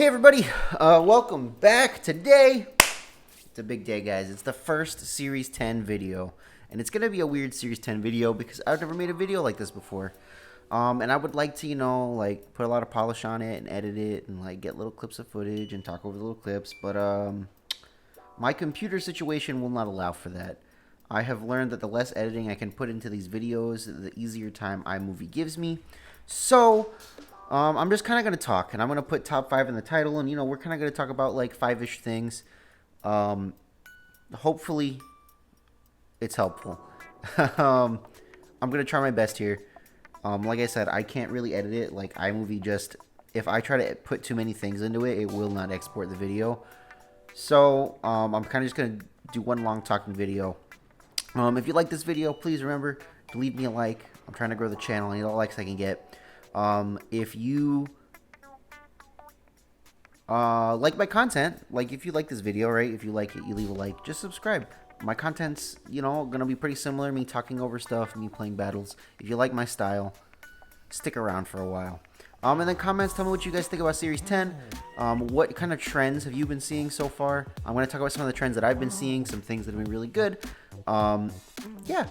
Hey everybody, welcome back. Today, it's a big day, guys. It's the first Series 10 video, and it's going to be a weird Series 10 video because I've never made a video like this before. And I would like to, like put a lot of polish on it and edit it and like get little clips of footage and talk over the little clips, but my computer situation will not allow for that. I have learned that the less editing I can put into these videos, the easier time iMovie gives me. So, I'm just kind of going to talk, and I'm going to put top 5 in the title, and, we're kind of going to talk about, like, 5-ish things. Hopefully, it's helpful. I'm going to try my best here. Like I said, I can't really edit it. Like, iMovie just, if I try to put too many things into it, it will not export the video. So, I'm kind of just going to do one long talking video. If you like this video, please remember to leave me a like. I'm trying to grow the channel. I need all the likes I can get. If you like my content, like if you like this video, right, if you like it, you leave a like, just subscribe. My content's, gonna be pretty similar, me talking over stuff, me playing battles. If you like my style, stick around for a while. And then comments, tell me what you guys think about Series 10. What kind of trends have you been seeing so far? I'm going to talk about some of the trends that I've been seeing, some things that have been really good. Yeah.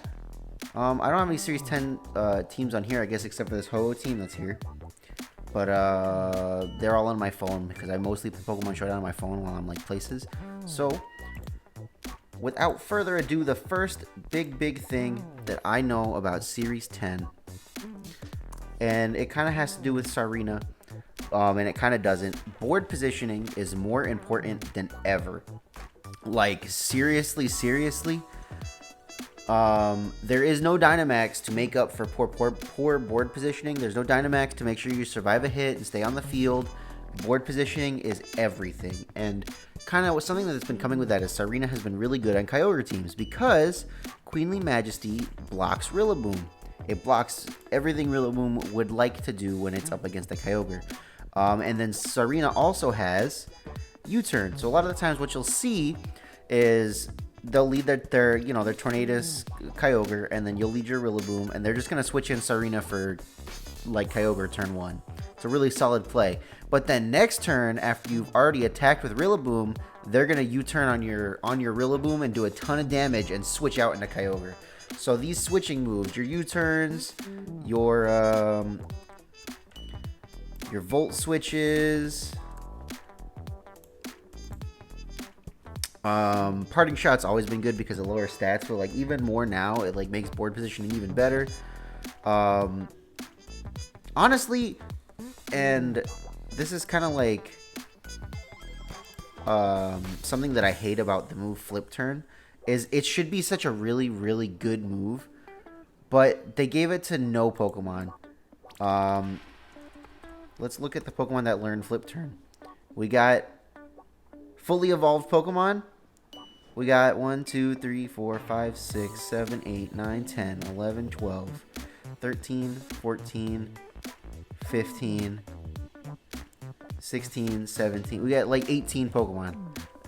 I don't have any Series 10 teams on here, I guess, except for this Ho-Oh team that's here. But they're all on my phone because I mostly play Pokemon Showdown on my phone while I'm like places. So, without further ado, the first big thing that I know about Series 10, and it kind of has to do with Sarina, and it kind of doesn't. Board positioning is more important than ever. Like, seriously. There is no Dynamax to make up for poor board positioning. There's no Dynamax to make sure you survive a hit and stay on the field. Board positioning is everything. And kind of something that's been coming with that is Sarina has been really good on Kyogre teams because Queenly Majesty blocks Rillaboom. It blocks everything Rillaboom would like to do when it's up against a Kyogre. And then Sarina also has U-turn. So a lot of the times what you'll see is they'll lead their Tornadus Kyogre, and then you'll lead your Rillaboom, and they're just going to switch in Sarina for, like, Kyogre turn 1. It's a really solid play. But then next turn, after you've already attacked with Rillaboom, they're going to U-turn on your Rillaboom and do a ton of damage and switch out into Kyogre. So these switching moves, your U-turns, your Volt switches, parting shot's always been good because of lower stats, but like even more now, it like makes board positioning even better. Honestly, and this is kind of like something that I hate about the move Flip Turn, is it should be such a really good move, but they gave it to no Pokemon. Let's look at the Pokemon that learned Flip Turn. We got fully evolved Pokemon. We got 1, 2, 3, 4, 5, 6, 7, 8, 9, 10, 11, 12, 13, 14, 15, 16, 17. We got like 18 Pokemon.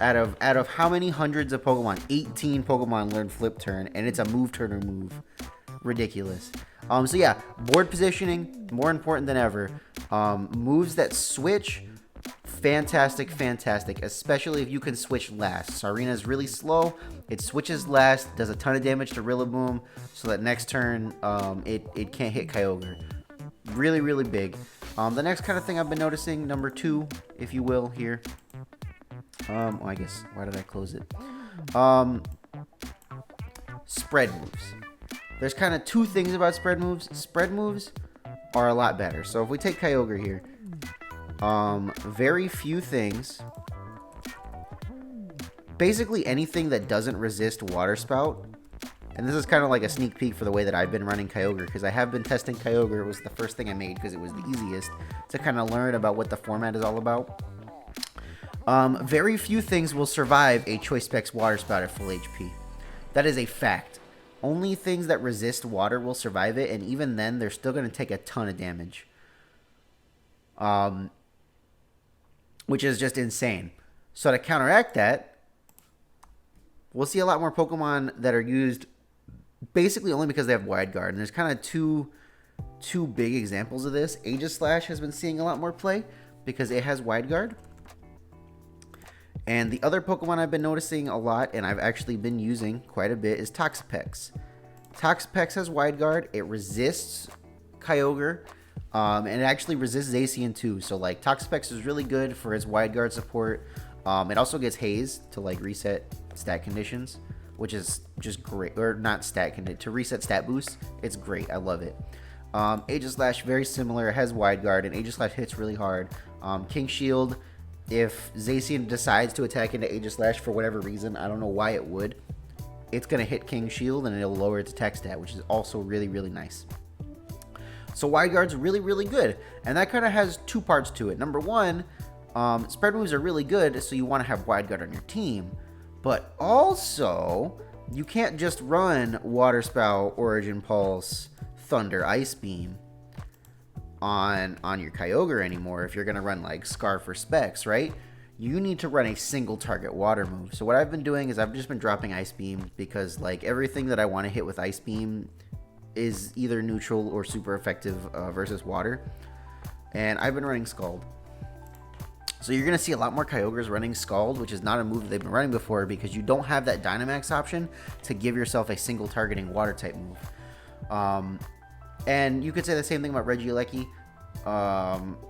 Out of how many hundreds of Pokemon? 18 Pokemon learned Flip Turn, and it's a move turner move. Ridiculous. So yeah, board positioning, more important than ever. Moves that switch, fantastic, especially if you can switch last. Sarina's really slow. It switches last, does a ton of damage to Rillaboom, so that next turn, it can't hit Kyogre. Really big. The next kind of thing I've been noticing, number 2, if you will, here. I guess, why did I close it? Spread moves. There's kind of 2 things about spread moves. Spread moves are a lot better. So if we take Kyogre here, very few things. Basically anything that doesn't resist Water Spout. And this is kind of like a sneak peek for the way that I've been running Kyogre, because I have been testing Kyogre. It was the first thing I made because it was the easiest to kind of learn about what the format is all about. Very few things will survive a Choice Specs Water Spout at full HP. That is a fact. Only things that resist water will survive it, and even then, they're still going to take a ton of damage. Which is just insane. So to counteract that, we'll see a lot more Pokemon that are used basically only because they have Wide Guard. And there's kind of two big examples of this. Aegislash has been seeing a lot more play because it has Wide Guard. And the other Pokemon I've been noticing a lot, and I've actually been using quite a bit, is Toxapex. Toxapex has Wide Guard. It resists Kyogre, and it actually resists Zacian too. So like Toxapex is really good for its Wide Guard support. It also gets Haze to like reset stat conditions, which is just great. Or not stat condition, to reset stat boosts. It's great. I love it. Aegislash, very similar. It has Wide Guard, and Aegislash hits really hard. King Shield, if Zacian decides to attack into Aegislash for whatever reason, I don't know why it would, it's going to hit King Shield and it'll lower its attack stat, which is also really, really nice. So Wide Guard's really, really good. And that kind of has two parts to it. Number one, spread moves are really good, so you want to have Wide Guard on your team. But also, you can't just run Water Spout, Origin Pulse, Thunder, Ice Beam on your Kyogre anymore if you're going to run like Scarf or Specs, right? You need to run a single target water move. So what I've been doing is I've just been dropping Ice Beam because like everything that I want to hit with Ice Beam is either neutral or super effective versus water. And I've been running Scald. So you're going to see a lot more Kyogres running Scald, which is not a move they've been running before because you don't have that Dynamax option to give yourself a single targeting water type move. And you could say the same thing about Regieleki.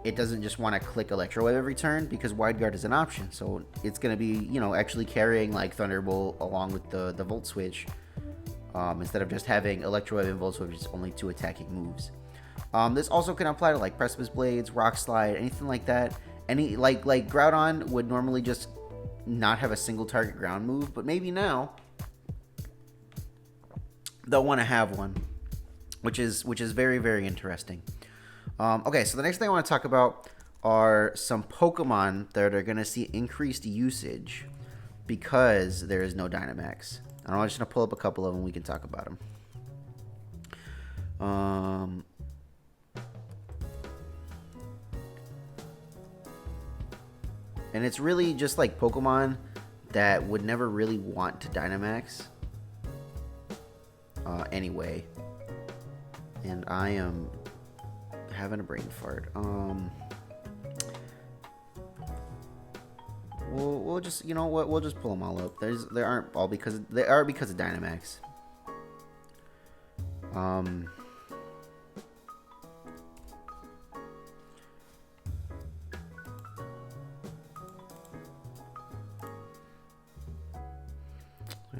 It doesn't just want to click Electro Wave every turn because Wide Guard is an option. So it's going to be, you know, actually carrying like Thunderbolt along with the Volt Switch instead of just having Electro Wave and Volt Switch, which is only 2 attacking moves. This also can apply to like Precipice Blades, Rock Slide, anything like that. Any like Groudon would normally just not have a single target ground move, but maybe now they'll want to have one, which is very, very interesting. Okay, so the next thing I want to talk about are some Pokemon that are going to see increased usage because there is no Dynamax. I'm just going to pull up a couple of them. We can talk about them. And it's really just like Pokemon that would never really want to Dynamax anyway. And I am having a brain fart. We'll just, you know what? We'll just pull them all up. They are because of Dynamax.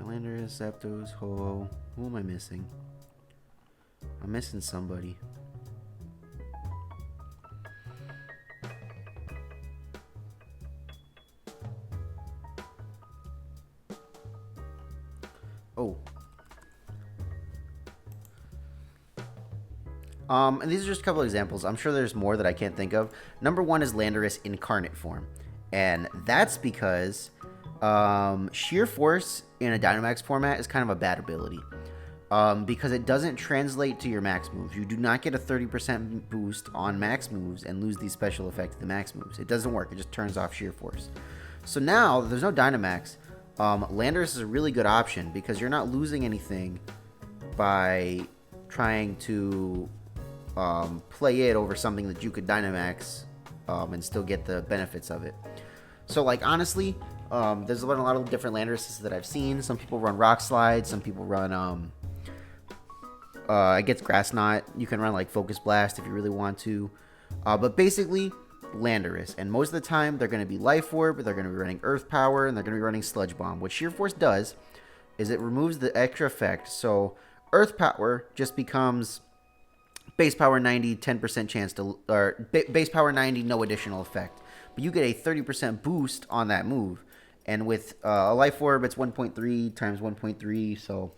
Landorus, Zapdos, Ho-Oh. Who am I missing? I'm missing somebody. Oh. And these are just a couple examples. I'm sure there's more that I can't think of. Number one is Landorus incarnate form. And that's because Sheer Force in a Dynamax format is kind of a bad ability. Because it doesn't translate to your max moves. You do not get a 30% boost on max moves and lose the special effect of the max moves. It doesn't work. It just turns off Sheer Force. So now, there's no Dynamax. Landorus is a really good option because you're not losing anything by trying to play it over something that you could Dynamax and still get the benefits of it. So, like, honestly, there's been a lot of different Landoruses that I've seen. Some people run Rock Slide. Some people run, I guess, Grass Knot. You can run, like, Focus Blast if you really want to. But basically, Landorus. And most of the time, they're going to be Life Orb, they're going to be running Earth Power, and they're going to be running Sludge Bomb. What Sheer Force does is it removes the extra effect. So, Earth Power just becomes Base Power 90, 10% chance to... Or, Base Power 90, no additional effect. But you get a 30% boost on that move. And with a Life Orb, it's 1.3 times 1.3, so...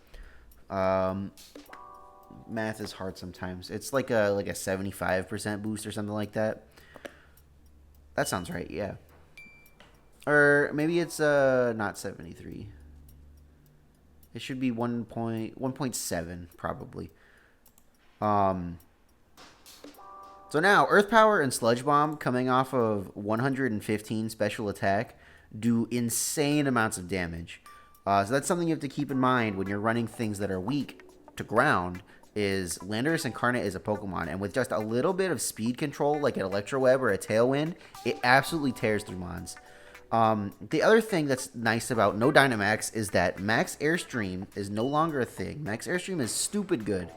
math is hard sometimes. It's like a 75% boost or something like that. That sounds right, yeah. Or maybe it's not 73. It should be 1.7 probably. So now Earth Power and Sludge Bomb coming off of 115 special attack do insane amounts of damage. So that's something you have to keep in mind when you're running things that are weak to ground. Is Landorus Incarnate is a Pokemon, and with just a little bit of speed control, like an Electro Web or a Tailwind, it absolutely tears through mons. The other thing that's nice about no Dynamax is that Max Airstream is no longer a thing. Max Airstream is stupid good.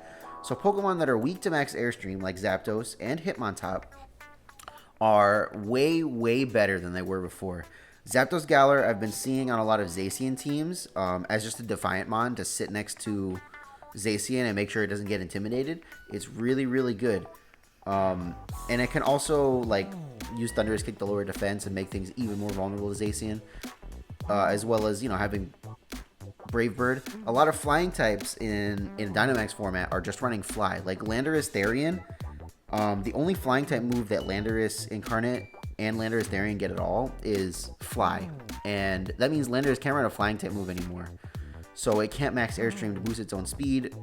So Pokemon that are weak to Max Airstream, like Zapdos and Hitmontop, are way, way better than they were before. Zapdos Galar, I've been seeing on a lot of Zacian teams as just a Defiant Mon to sit next to Zacian and make sure it doesn't get intimidated. It's really, really good. And it can also like use Thunderous Kick to lower defense and make things even more vulnerable to Zacian, as well as having Brave Bird. A lot of flying types in Dynamax format are just running fly, like Landorus Therian. The only flying type move that Landorus Incarnate and Landorus Therian get at all is fly, and that means Landorus can't run a flying type move anymore. So it can't max Airstream to boost its own speed,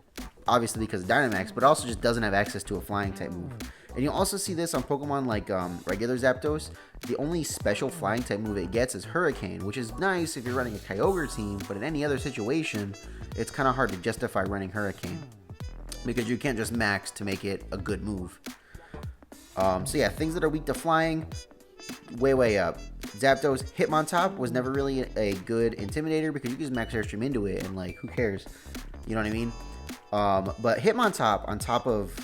obviously because of Dynamax, but also just doesn't have access to a flying type move. And you'll also see this on Pokemon like regular Zapdos. The only special flying type move it gets is Hurricane, which is nice if you're running a Kyogre team, but in any other situation, it's kind of hard to justify running Hurricane, because you can't just max to make it a good move. So yeah, things that are weak to flying, way up. Zapdos Hitmontop was never really a good intimidator because you can just max Airstream into it and like who cares, you know what I mean? But Hitmontop, on top of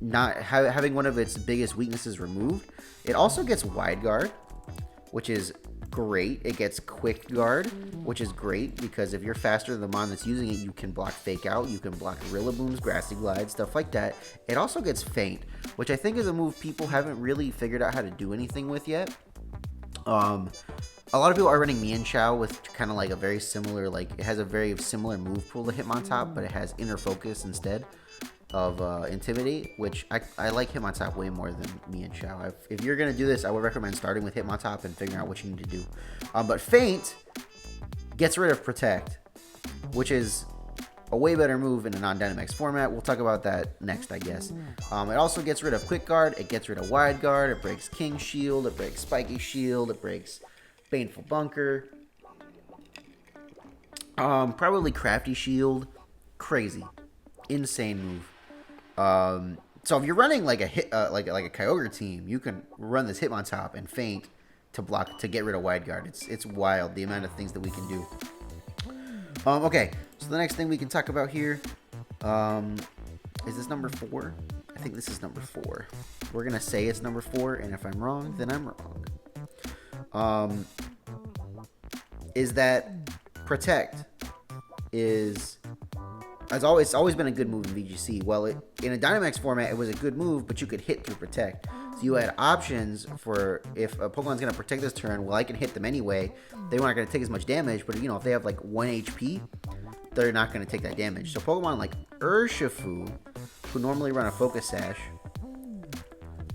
not having one of its biggest weaknesses removed, it also gets Wide Guard, which is great. It gets Quick Guard, which is great because if you're faster than the Mon that's using it, you can block Fake Out, you can block Rillabooms, Grassy Glide, stuff like that. It also gets Feint, which I think is a move people haven't really figured out how to do anything with yet. A lot of people are running Mienshao with kind of like a very similar, like it has a very similar move pool to Hitmontop, but it has Inner Focus instead of Intimidate, which I like Hitmontop way more than Mienshao. If you're going to do this, I would recommend starting with Hitmontop and figuring out what you need to do. But Feint gets rid of Protect, which is a way better move in a non-Dynamax format. We'll talk about that next, I guess. It also gets rid of Quick Guard, it gets rid of Wide Guard, it breaks King Shield, it breaks Spiky Shield, it breaks Baneful Bunker. Probably Crafty Shield. Crazy. Insane move. So if you're running like a like a Kyogre team, you can run this Hitmontop and Feint to block to get rid of Wide Guard. It's wild the amount of things that we can do. Okay, so the next thing we can talk about here, is this number 4? I think this is number 4. We're gonna say it's number 4, and if I'm wrong, then I'm wrong. Is that Protect is... It's always been a good move in VGC. Well, in a Dynamax format, it was a good move, but you could hit through Protect. So you had options for if a Pokemon's going to Protect this turn, well, I can hit them anyway. They're not going to take as much damage, but, if they have, like, 1 HP, they're not going to take that damage. So Pokemon like Urshifu, who normally run a Focus Sash,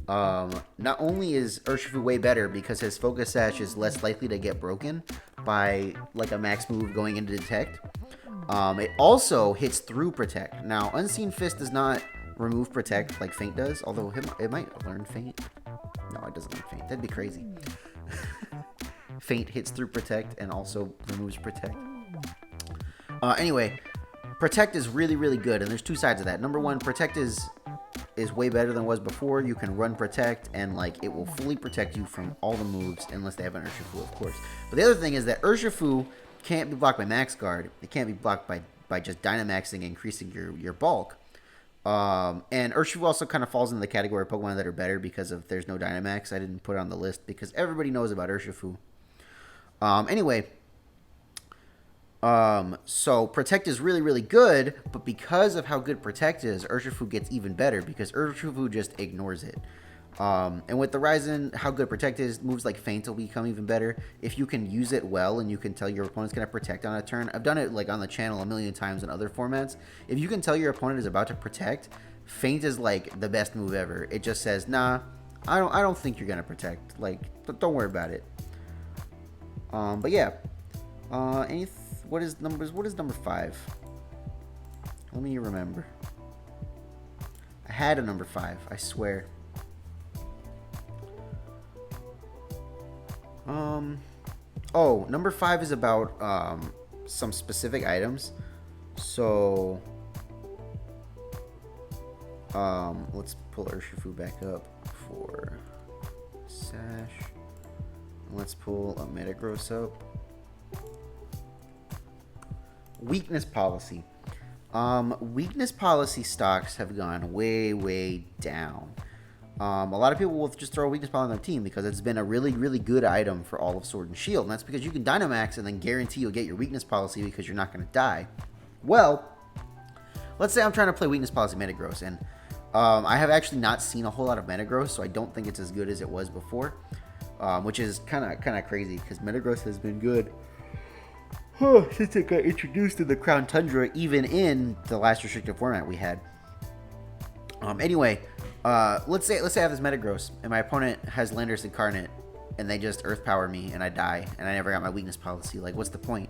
not only is Urshifu way better because his Focus Sash is less likely to get broken by, like, a max move going into Detect, it also hits through Protect. Now, Unseen Fist does not remove Protect like Feint does, although it might learn Feint. No, it doesn't learn Feint. That'd be crazy. Feint hits through Protect and also removes Protect. Anyway, Protect is really, really good, and there's two sides of that. Number one, Protect is way better than it was before. You can run Protect, and like it will fully protect you from all the moves, unless they have an Urshifu, of course. But the other thing is that Urshifu can't be blocked by Max Guard. It can't be blocked by just Dynamaxing and increasing your bulk. And Urshifu also kind of falls into the category of Pokemon that are better because of there's no Dynamax. I didn't put it on the list because everybody knows about Urshifu. Anyway, so Protect is really, really good, but because of how good Protect is, Urshifu gets even better because Urshifu just ignores it. And with the rise in how good Protect is, moves like Feint will become even better. If you can use it well and you can tell your opponent's going to Protect on a turn. I've done it like on the channel a million times in other formats. If you can tell your opponent is about to Protect, Feint is like the best move ever. It just says, nah, I don't think you're going to Protect. Like, don't worry about it. But yeah. What is number 5? Let me remember. I had a number 5, I swear. Oh, number 5 is about some specific items. So let's pull Urshifu back up for Sash. Let's pull a Metagross up. Weakness policy. Weakness policy stocks have gone way, way down. A lot of people will just throw a weakness policy on their team because it's been a really, really good item for all of Sword and Shield. And that's because you can Dynamax and then guarantee you'll get your weakness policy because you're not going to die. Well, let's say I'm trying to play weakness policy Metagross, and I have actually not seen a whole lot of Metagross, so I don't think it's as good as it was before, which is kind of crazy because Metagross has been good since it got introduced to the Crown Tundra, even in the last restricted format we had. Anyway, let's say I have this Metagross and my opponent has Landorus Incarnate, and they just Earth Power me and I die, and I never got my weakness policy. Like, what's the point?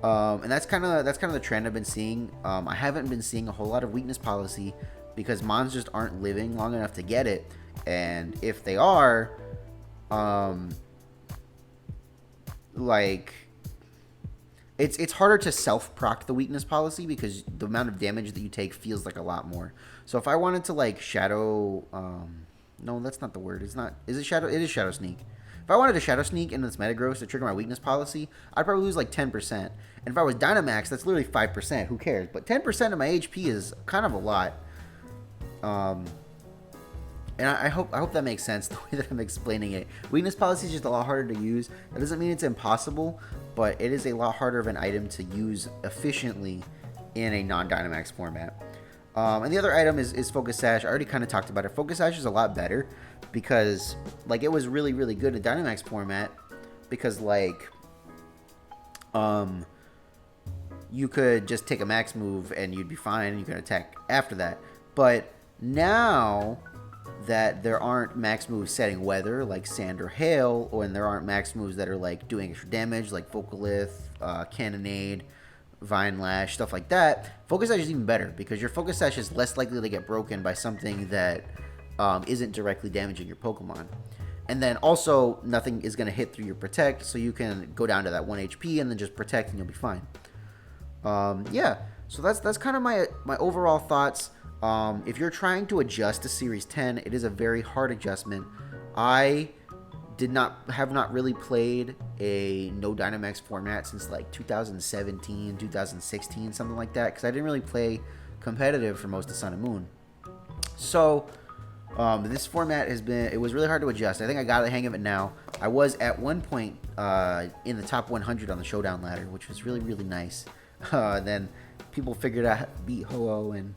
And that's kind of the trend I've been seeing. I haven't been seeing a whole lot of weakness policy because mons just aren't living long enough to get it, and if they are, like, it's harder to self-proc the weakness policy because the amount of damage that you take feels like a lot more. So if I wanted to, like, shadow, no, that's not the word. It's not. Is it shadow? It is shadow sneak. If I wanted to shadow sneak into this Metagross to trigger my weakness policy, I'd probably lose like 10%. And if I was Dynamax, that's literally 5%. Who cares? But 10% of my HP is kind of a lot. And I hope that makes sense the way that I'm explaining it. Weakness policy is just a lot harder to use. That doesn't mean it's impossible, but it is a lot harder of an item to use efficiently in a non-Dynamax format. And the other item is Focus Sash. I already kind of talked about it. Focus Sash is a lot better because, like, it was really, really good in Dynamax format because, like, you could just take a max move and you'd be fine and you could attack after that. But now that there aren't max moves setting weather like Sand or Hail, or and there aren't max moves that are like doing extra damage like Vocalith, Cannonade, Vine Lash, stuff like that, Focus Sash is even better because your Focus Sash is less likely to get broken by something that isn't directly damaging your Pokemon. And then also nothing is going to hit through your Protect, so you can go down to that 1 HP and then just Protect and you'll be fine. Yeah, so that's kind of my overall thoughts. If you're trying to adjust to Series 10, it is a very hard adjustment. I have not really played a no Dynamax format since like 2017, 2016, something like that, because I didn't really play competitive for most of Sun and Moon. So this format it was really hard to adjust. I think I got the hang of it now. I was at one point in the top 100 on the Showdown ladder, which was really, really nice. Then people figured out how to beat Ho-Oh, and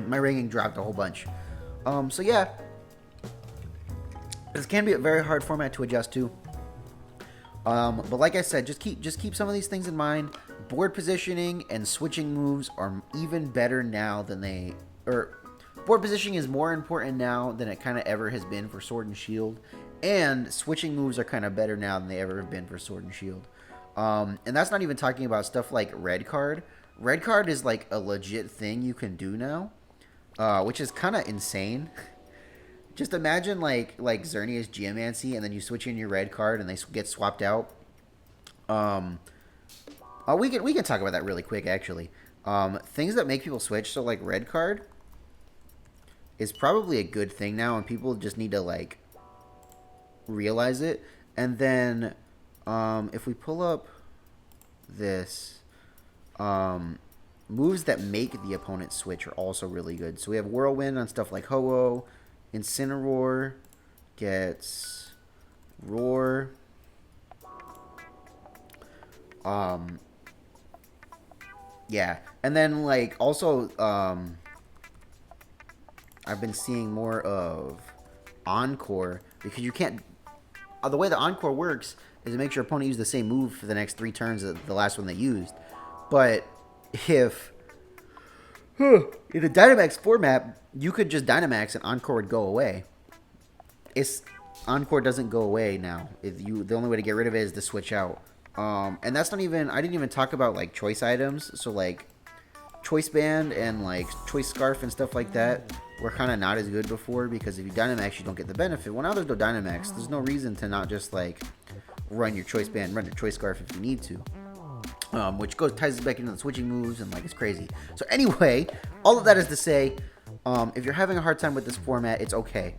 my ranking dropped a whole bunch. So yeah, this can be a very hard format to adjust to. But like I said, just keep some of these things in mind. Board positioning and switching moves are even better now than board positioning is more important now than it kind of ever has been for Sword and Shield, and switching moves are kind of better now than they ever have been for Sword and Shield. And that's not even talking about stuff like Red Card. Red Card is like a legit thing you can do now, which is kind of insane. Just imagine like Xerneas Geomancy, and then you switch in your Red Card and they get swapped out. We can talk about that really quick, actually. Things that make people switch. So like Red Card is probably a good thing now, and people just need to like realize it. And then if we pull up this, moves that make the opponent switch are also really good. So we have Whirlwind on stuff like Ho-Oh. Incineroar gets Roar. Yeah, and then like also I've been seeing more of Encore, because you can't. The way the Encore works is it makes your opponent use the same move for the next 3 turns of the last one they used. But if in a Dynamax format, you could just Dynamax and Encore would go away. Encore doesn't go away now. The only way to get rid of it is to switch out. And that's not even. I didn't even talk about like choice items. So like Choice Band and like Choice Scarf and stuff like that were kind of not as good before, because if you Dynamax, you don't get the benefit. Well, now there's no Dynamax. There's no reason to not just like run your Choice Band, run your Choice Scarf if you need to. Which ties us back into the switching moves, and like it's crazy. So anyway, all of that is to say, if you're having a hard time with this format, it's okay.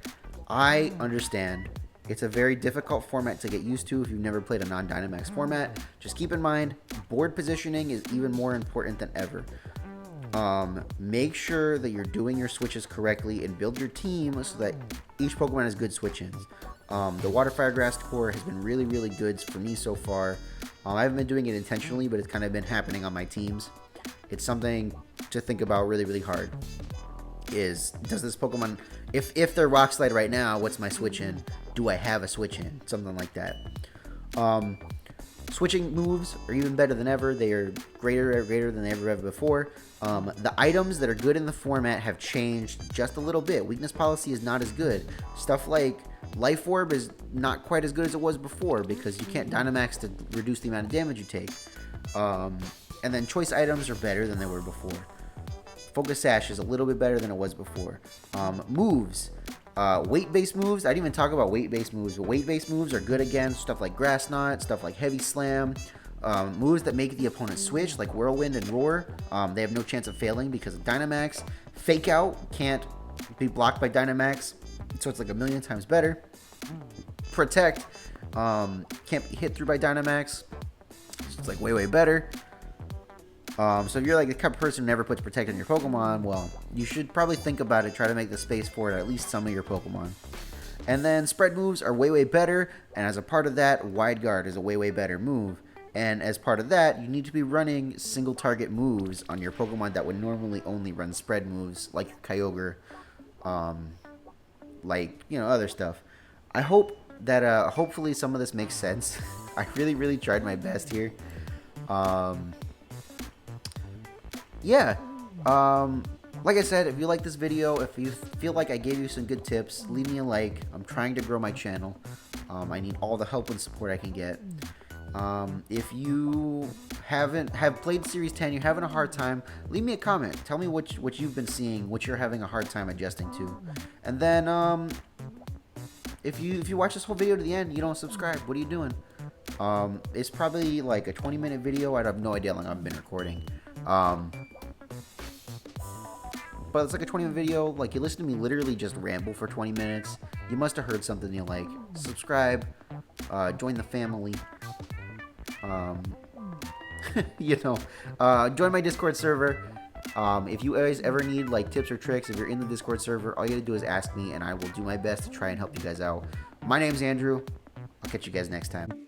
I understand. It's a very difficult format to get used to if you've never played a non-Dynamax format. Just keep in mind, board positioning is even more important than ever. Make sure that you're doing your switches correctly and build your team so that each Pokemon has good switch-ins. The Water Fire Grass core has been really, really good for me so far. I haven't been doing it intentionally, but it's kind of been happening on my teams. It's something to think about really, really hard. Does this Pokemon, if they're Rock Slide right now, what's my switch-in? Do I have a switch-in? Something like that. Switching moves are even better than ever. They are greater than they ever have before. The items that are good in the format have changed just a little bit. Weakness policy is not as good. Stuff like Life Orb is not quite as good as it was before because you can't Dynamax to reduce the amount of damage you take. And then choice items are better than they were before. Focus Sash is a little bit better than it was before. Moves. Weight-based moves. I didn't even talk about weight-based moves, but weight-based moves are good again. Stuff like Grass Knot, stuff like Heavy Slam. Moves that make the opponent switch, like Whirlwind and Roar. They have no chance of failing because of Dynamax. Fake Out can't be blocked by Dynamax, so it's like a million times better. Protect can't be hit through by Dynamax, so it's like way, way better. So if you're like the type of person who never puts Protect on your Pokemon, well, you should probably think about it, try to make the space for it at least some of your Pokemon. And then spread moves are way, way better, and as a part of that, Wide Guard is a way, way better move. And as part of that, you need to be running single target moves on your Pokemon that would normally only run spread moves, like Kyogre, like, you know, other stuff. I hope that, hopefully some of this makes sense. I really, really tried my best here. Yeah, like I said, if you like this video, if you feel like I gave you some good tips, leave me a like. I'm trying to grow my channel. I need all the help and support I can get. If you have played Series 10, you're having a hard time, leave me a comment. Tell me what you've been seeing, what you're having a hard time adjusting to. And then, if you watch this whole video to the end, you don't subscribe, what are you doing? It's probably like a 20-minute video. I have no idea how long I've been recording. But it's like a 20-minute video. Like, you listen to me literally just ramble for 20 minutes. You must have heard something you like. Subscribe. Join the family. You know, join my Discord server. If you guys ever need like tips or tricks, if you're in the Discord server, all you gotta do is ask me, and I will do my best to try and help you guys out. My name's Andrew. I'll catch you guys next time.